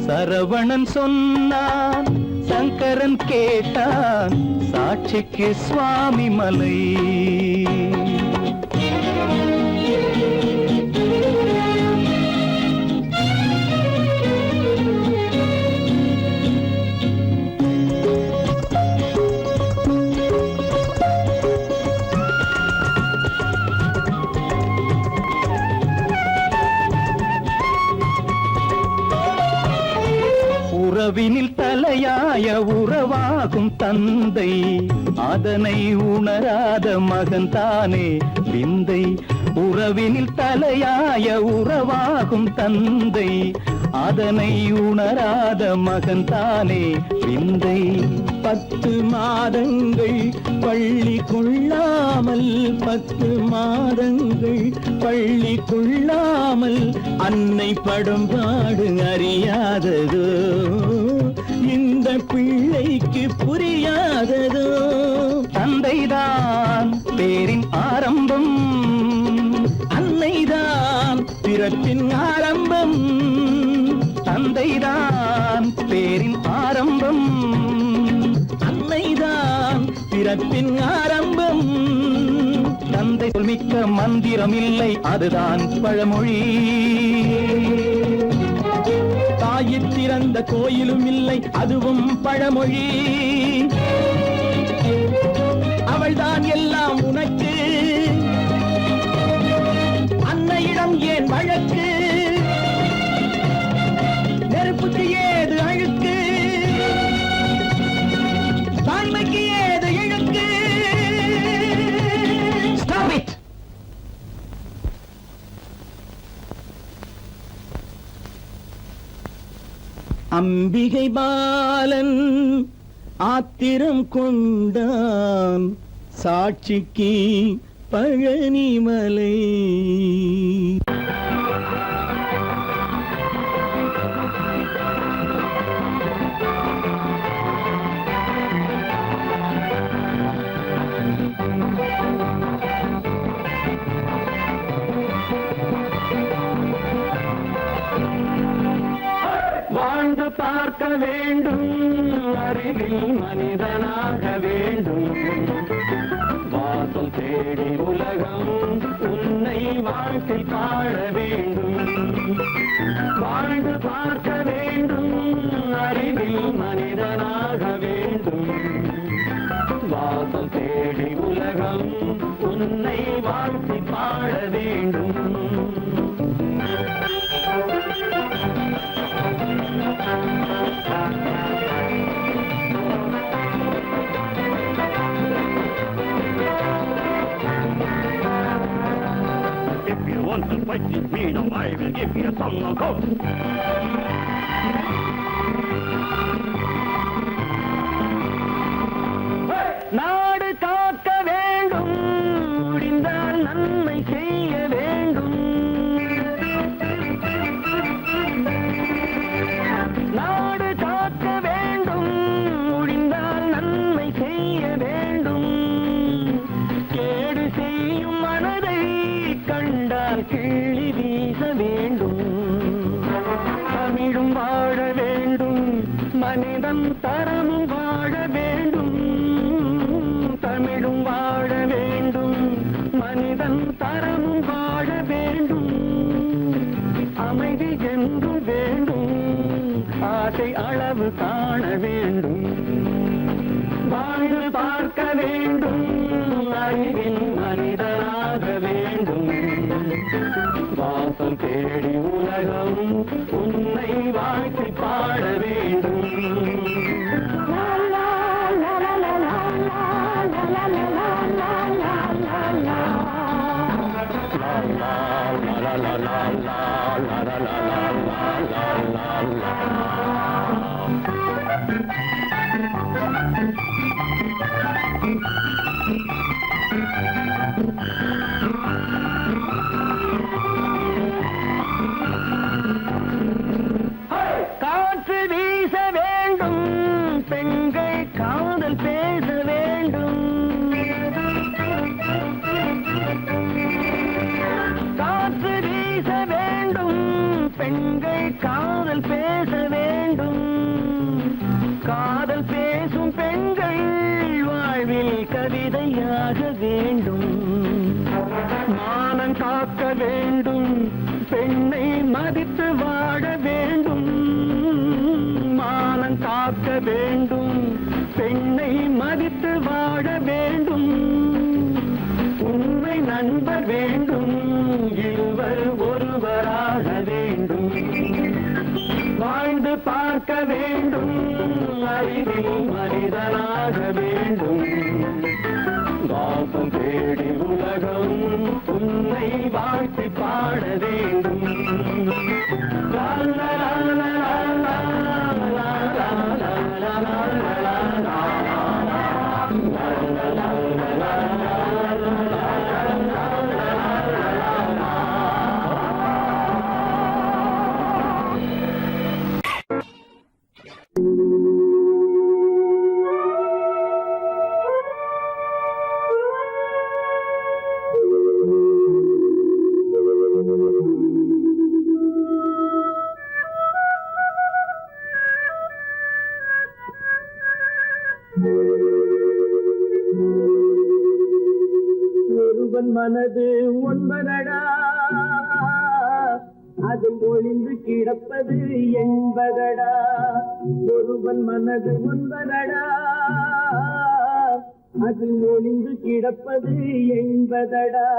சரவணன் சொன்னான், சங்கரன் கேட்டான், சாட்சிக்கு சுவாமி மலை. உறவினில் தலையாய உறவாகும் தந்தை, அதனை உணராத மகன் தானே விந்தை. உறவினில் தலையாய உறவாகும் தந்தை, அதனை உணராத மகன் தானே விந்தை. 10 மாதங்கள் பள்ளி கொள்ளாமல், 10 மாதங்கள் பள்ளி கொள்ளாமல் அன்னை படும்பாடு அறியாததோ, இந்த பிள்ளைக்கு புரியாததோ. தந்தைதான் பேரின் ஆரம்பம், அன்னைதான் பிறப்பின் ஆரம்பம். தந்தைதான் பேரின் ஆரம்பம், அன்னைதான் பிறப்பின் ஆரம்பம். தந்தை சொல்மிக்க மந்திரம் இல்லை, அதுதான் பழமொழி. தாயிற் திறந்த கோயிலும் இல்லை, அதுவும் பழமொழி. அவள்தான் எல்லாம் உனக்கு, அன்னையிடம் ஏன் வழக்கு? நெருப்புக்கு ஏது அழுக்கு, தாய்மைக்கு ஏது இழுக்கு? Stop it! அம்பிகை பாலன் ஆத்திரம் கொண்டான், சாட்சிக்கு பழனிமலை. வாழ்ந்து பார்க்க வேண்டும், அறிவில் மனிதனாக வேண்டும். வாசல் தேடி உலகம் உன்னை வாழ்க்கை பாட வேண்டும். வாழ்ந்து பார்க்க வேண்டும், அறிவில் மனிதனாக வேண்டும். வாசல் தேடி உலகம் உன்னை வாழ்க்கை பாட வேண்டும். If you want to fight with me, now I will give you a song of hope. நாடு காக்க வேண்டும், முடிந்தால் நன்மை செய்ய வேண்டும். நாடு காக்க வேண்டும், முடிந்தால் நன்மை செய்ய வேண்டும். கேடு செய்யும் மனதை கண்டால் கிள்ளி வீச வேண்டும். தமிழும் வாழ வேண்டும், மனிதன் தரமும் வாழ வேண்டும். தமிழும் வாழ வேண்டும், மனிதன் தரமும் வாழ வேண்டும். அமைதி என்று வேண்டும், ஆசை அளவு காண வேண்டும். வாழ்ந்து பார்க்க வேண்டும், அறிவின் மனிதனாக வேண்டும். வாசல் தேடி உலகம் உன்னை வாழ்க்கை பாட வேண்டும். பேச வேண்டும். காற்று வீச வேண்டும், பெண்கள் காதல் பேச வேண்டும். காதல் பேசும் பெண்கள் வாழ்வில் கவிதையாக வேண்டும். மானம் காக்க வேண்டும், பெண்ணை மதித்து வாழ வேண்டும். மானம் காக்க வேண்டும், பெண்ணை மதித்து வாழ வேண்டும். உண்மை நண்பர் வேண்டும், இருவர் ஒருவராக வேண்டும். வாழ்ந்து பார்க்க வேண்டும், அறிவில் மனிதனாக வேண்டும். வாசம் தேடி உலகம் உன்னை வாழ்த்தி பாட வேண்டும். லா, லா, லா, லா, லா, லா, லா, லா, லா, லா, லா. ஒருவன் மனது ஒன்பதடா, அதில் ஒளிந்து கிடப்பது என்பதடா. ஒருவன் மனது ஒன்பதடா, அதில் ஒளிந்து கிடப்பது என்பதடா.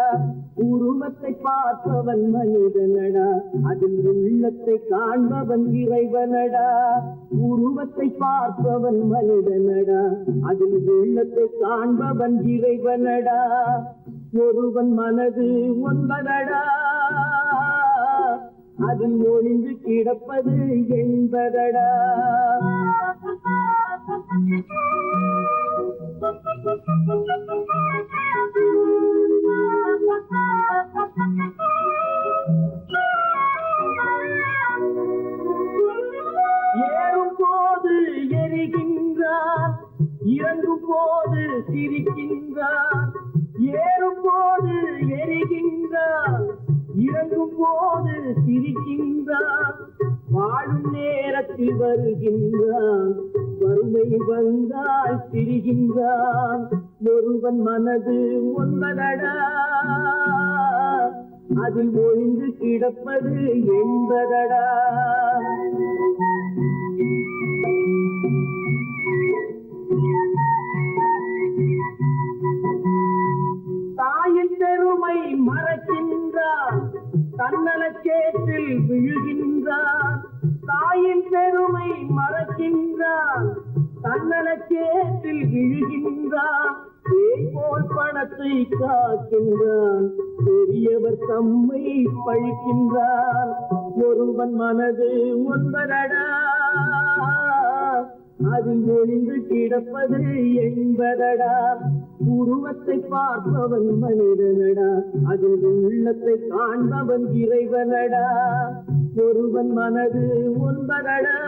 உருவத்தை பார்ப்பவன் மனிதனடா, அதில் உள்ளத்தை காண்பவன் இறைவனடா. உருவத்தை பார்ப்பவன் மனிதனடா, அதில் உள்ளத்தை காண்பவன் இறைவனடா. ஒருவன் மனது ஒன்பதடா, அதில் ஒளிந்து கிடப்பது என்பதடா. ஏறும் போது எரிகின்றார், இறங்கும் போது சிரிக்கின்றார். ஏறும் போது எரிகின்றார், இறங்கும் போது சிரிக்கின்றார். வாழும் நேரத்தில் வருகின்றான், வறுமை வந்தால் திரிகின்றான். ஒருவன் மனது ஒன்பதடா, அதில் ஒளிந்து கிடப்பது என்பதடா. தாயின் பெருமை மறக்கின்றான், தன்னலச்சேற்றில் விழுகின்றான். தாயின் பெருமை மறக்கின்றான், தன்னலச்சேற்றில் விழுகின்றான். போல் பணத்தை காக்கின்றான், பெரியவர் தம்மை பழிக்கின்றான். ஒருவன் மனது ஒன்பதடா, அதில் ஒளிந்து கிடப்பது என்பதடா. உருவத்தை பார்ப்பவன் மனிதனடா, அதில் உள்ளத்தை காண்பவன் இறைவனடா. ஒருவன் மனது ஒன்பதடா,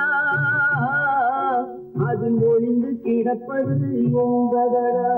அதில் ஒளிந்து கிடப்பது என்பதடா.